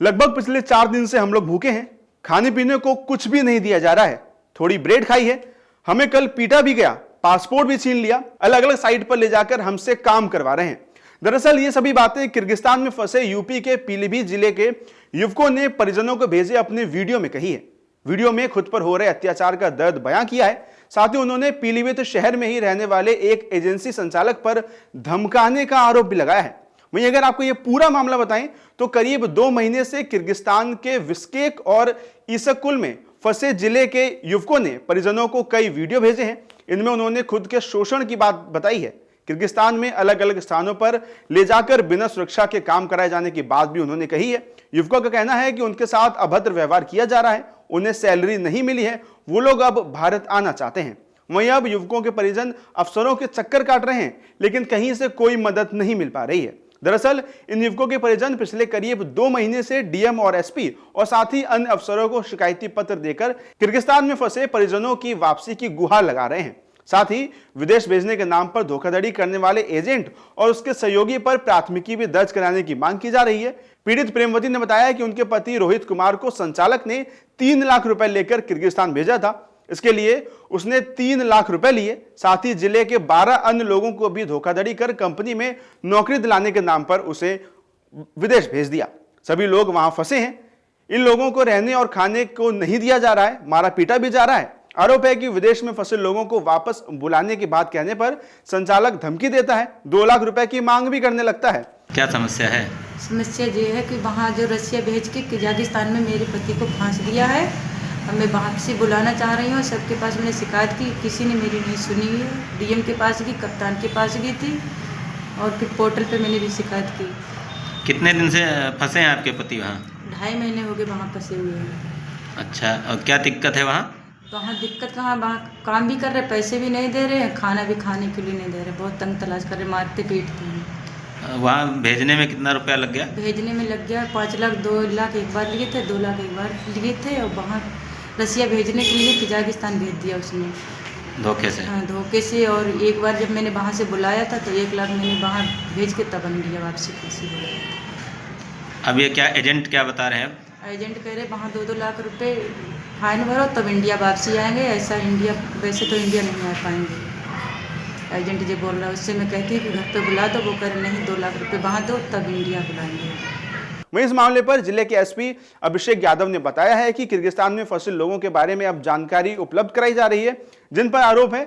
लगभग पिछले 4 दिन से हम लोग भूखे हैं, खाने पीने को कुछ भी नहीं दिया जा रहा है। थोड़ी ब्रेड खाई है, हमें कल पीटा भी गया, पासपोर्ट भी छीन लिया, अलग अलग साइट पर ले जाकर हमसे काम करवा रहे हैं। दरअसल ये सभी बातें किर्गिस्तान में फंसे यूपी के पीलीभीत जिले के युवकों ने परिजनों को भेजे अपने वीडियो में कही है। वीडियो में खुद पर हो रहे अत्याचार का दर्द बयां किया है। साथ ही उन्होंने पीलीभीत शहर में ही रहने वाले एक एजेंसी संचालक पर धमकाने का आरोप भी लगाया है। वहीं अगर आपको यह पूरा मामला बताएं तो करीब 2 महीने से किर्गिस्तान के बिश्केक और ईसकुल में फंसे जिले के युवकों ने परिजनों को कई वीडियो भेजे हैं। इनमें उन्होंने खुद के शोषण की बात बताई है। किर्गिस्तान में अलग अलग स्थानों पर ले जाकर बिना सुरक्षा के काम कराए जाने की बात भी उन्होंने कही है। युवकों का कहना है कि उनके साथ अभद्र व्यवहार किया जा रहा है, उन्हें सैलरी नहीं मिली है, वो लोग अब भारत आना चाहते हैं। वहीं अब युवकों के परिजन अफसरों के चक्कर काट रहे हैं, लेकिन कहीं से कोई मदद नहीं मिल पा रही है। दरअसल इन युवकों के परिजन पिछले करीब 2 महीने से डीएम और एसपी और साथ ही अन्य अफसरों को शिकायती पत्र देकर किर्गिस्तान में फंसे परिजनों की वापसी की गुहार लगा रहे हैं। साथ ही विदेश भेजने के नाम पर धोखाधड़ी करने वाले एजेंट और उसके सहयोगी पर प्राथमिकी भी दर्ज कराने की मांग की जा रही है। पीड़ित प्रेमवती ने बताया कि उनके पति रोहित कुमार को संचालक ने 3 लाख रुपए लेकर किर्गिस्तान भेजा था। इसके लिए उसने 3 लाख रुपए लिए। साथ ही जिले के 12 अन्य लोगों को भी धोखाधड़ी कर कंपनी में नौकरी दिलाने के नाम पर उसे विदेश भेज दिया। सभी लोग वहां फंसे हैं। इन लोगों को रहने और खाने को नहीं दिया जा रहा है, मारा पीटा भी जा रहा है। आरोप है कि विदेश में फंसे लोगों को वापस बुलाने की बात कहने पर संचालक धमकी देता है, 2 लाख रुपए की मांग भी करने लगता है। क्या समस्या है? समस्या ये है कि वहाँ जो रसिया भेज के किर्गिस्तान में मेरे पति को फांस दिया है। अब मैं वापसी बुलाना चाह रही हूँ। सबके पास मैंने शिकायत की, किसी ने मेरी नहीं सुनी है। डीएम के पास गई, कप्तान के पास गई थी और फिर पोर्टल पे मैंने भी शिकायत की। कितने दिन से फंसे हैं आपके पति वहाँ? 2.5 महीने हो गए वहाँ फंसे हुए हैं। अच्छा, और क्या दिक्कत है वहाँ? वहाँ दिक्कत कहाँ, वहाँ काम भी कर रहे, पैसे भी नहीं दे रहे हैं, खाना भी खाने के लिए नहीं दे रहे, बहुत तंग तलाश कर रहे, मारते पीटते हैं। वहाँ भेजने में कितना रुपया लग गया? भेजने में लग गया 5 लाख, 2 लाख एक बार लिए थे, 2 लाख एक बार लिए थे। और वहाँ रसिया भेजने के लिए किर्गिस्तान भेज दिया उसने धोखे से। हाँ, धोखे से। और एक बार जब मैंने वहाँ से बुलाया था तो 1 लाख मैंने वहाँ भेज के तब लिया वापसी पैसे। अब ये क्या एजेंट क्या बता रहे हैं? एजेंट कह रहे वहाँ 2-2 लाख रुपए फाइन भरो तब इंडिया वापसी आएंगे। ऐसा इंडिया, वैसे तो इंडिया नहीं आ पाएंगे। एजेंट जो बोल रहा है उससे मैं कहती हूँ कि घर पे बुला दो, वो कह रहे नहीं 2 लाख रुपए वहाँ दो तब इंडिया बुलाएंगे। वहीं इस मामले पर जिले के एसपी अभिषेक यादव ने बताया है कि किर्गिस्तान में फंसे लोगों के बारे में अब जानकारी उपलब्ध कराई जा रही है। जिन पर आरोप है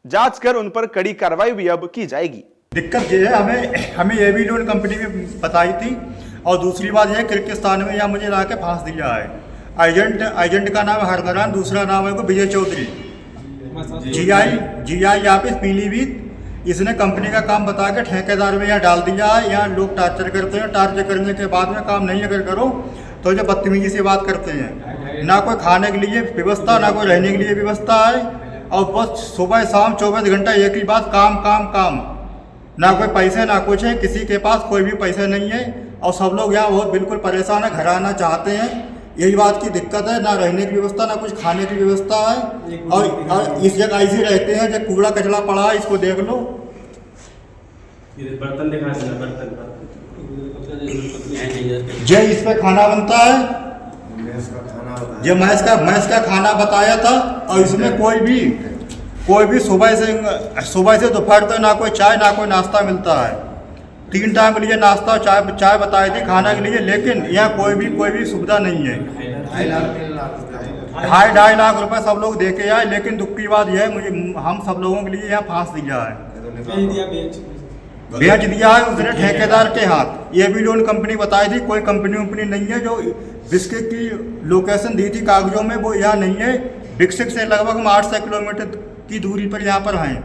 जांच कर उन पर कड़ी कार्रवाई भी अब की जाएगी। दिक्कत ये है, हमें ये भी लोन कंपनी भी बताई थी और दूसरी बात यह किर्गिस्तान में यहाँ मुझे ला के फांस दिया है। एजेंट का नाम है हरदरान, दूसरा नाम है विजय चौधरी, जीआई ऑफिस पीलीभीत। इसने कंपनी का काम बता के ठेकेदार में यहाँ डाल दिया है। यहाँ लोग टार्चर करते हैं, टार्चर करने के बाद में काम नहीं अगर करो तो जो बदतमीजी से बात करते हैं। ना कोई खाने के लिए व्यवस्था, ना कोई रहने के लिए व्यवस्था है और बस सुबह शाम 24 घंटा एक ही बात, काम काम काम। ना कोई पैसे ना कुछ है, किसी के पास कोई भी पैसे नहीं है और सब लोग यहाँ बहुत बिल्कुल परेशान है, घर आना चाहते हैं। यही बात की दिक्कत है, ना रहने की व्यवस्था ना कुछ खाने की व्यवस्था है। और इस जगह ऐसे रहते हैं जब कूड़ा कचरा पड़ा है, इसको देख लो। बर्तन दिखा देना, बर्तन जो इस पे खाना बनता है, जो मैस का खाना बताया था। और इसमें कोई भी सुबह से दोपहर तक ना कोई चाय ना कोई नाश्ता मिलता है। 3 टाइम के लिए नाश्ता और चाय बताई थी खाना के लिए, लेकिन यहाँ कोई भी सुविधा नहीं है। 2.5 लाख रुपए सब लोग दे के आए, लेकिन दुख की बात यह है हम सब लोगों के लिए यहाँ फांस दिया है, बेच दिया है उसने ठेकेदार के हाथ। ये भी लोन कंपनी बताई थी, कोई कंपनी नहीं है। जो बिस्किट की लोकेशन दी थी कागजों में वो यहाँ नहीं है। बिस्किट से लगभग हम 800 किलोमीटर की दूरी पर यहाँ पर हैं।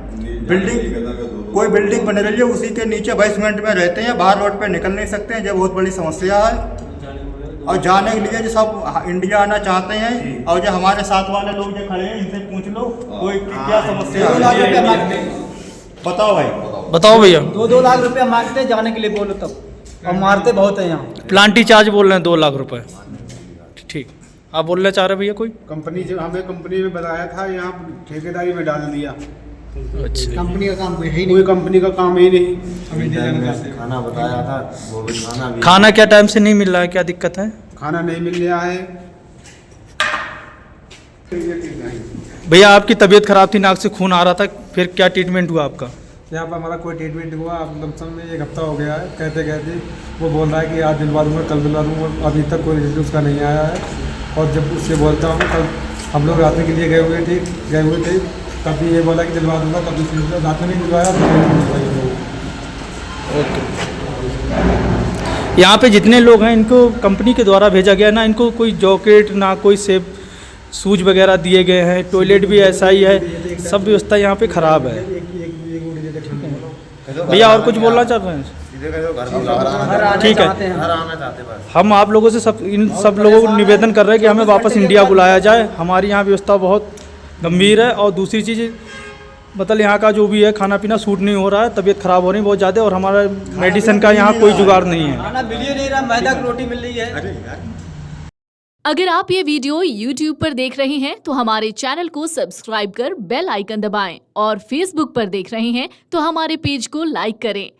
कोई बिल्डिंग बन रही है, उसी के नीचे बेसमेंट में रहते हैं, बाहर रोड पे निकल नहीं सकते हैं। ये बहुत बड़ी समस्या है। और जाने के लिए जो सब इंडिया आना चाहते हैं और जो हमारे साथ वाले लोग जो खड़े हैं इनसे पूछ लो कोई क्या समस्या है, बताओ भाई। बताओ भैया। 2-2 लाख रुपया मांगते हैं जाने के लिए, बोलो तब। और मारते बहुत हैं यहाँ। प्लांटी चार्ज बोल रहे हैं 2 लाख रुपए। ठीक, आप बोलना चाह रहे भैया? कोई कंपनी जो हमें कंपनी में बताया था यहाँ ठेकेदारी में डाल दिया। अच्छा कंपनी का काम कोई है ही नहीं। कोई कंपनी का काम ही नहीं। खाना बताया था, वो भी खाना भी खाना क्या टाइम से नहीं मिल रहा है, क्या दिक्कत है? खाना नहीं मिल रहा है। भैया आपकी तबीयत खराब थी, नाक से खून आ रहा था, फिर क्या ट्रीटमेंट हुआ आपका? यहाँ पर हमारा कोई ट्रीटमेंट हुआ, अब लमसम में 1 हफ्ता हो गया है। कहते कहते वो बोल रहा है कि आज दिलवा दूँगा, कल दिलवा दूँगा, अभी तक कोई रिजल्ट उसका नहीं आया है। और जब उससे बोलता हूँ, कल हम लोग रात के लिए गए हुए थे, तब भी ये बोला कि दिलवा दूँगा, कभी रात में नहीं दिलवाया। ओके। यहाँ पे जितने लोग हैं इनको कंपनी के द्वारा भेजा गया ना, इनको कोई जॉकेट ना कोई सेब शूज वगैरह दिए गए हैं, टॉयलेट भी ऐसा ही है, सब व्यवस्था यहाँ पे ख़राब है। भैया और कुछ बोलना चाह रहे हैं? ठीक है, हम आप लोगों से इन सब लोगों को निवेदन कर रहे हैं कि हमें वापस इंडिया बुलाया जाए। हमारी यहाँ व्यवस्था बहुत गंभीर है और दूसरी चीज़ मतलब यहाँ का जो भी है खाना पीना सूट नहीं हो रहा है, तबीयत ख़राब हो रही है बहुत ज़्यादा, और हमारा मेडिसिन का यहाँ कोई जुगाड़ नहीं है। खाना मिल ही नहीं रहा, मैदा की रोटी मिल रही है। अगर आप ये वीडियो YouTube पर देख रहे हैं तो हमारे चैनल को सब्सक्राइब कर बेल आइकन दबाएं, और Facebook पर देख रहे हैं तो हमारे पेज को लाइक करें।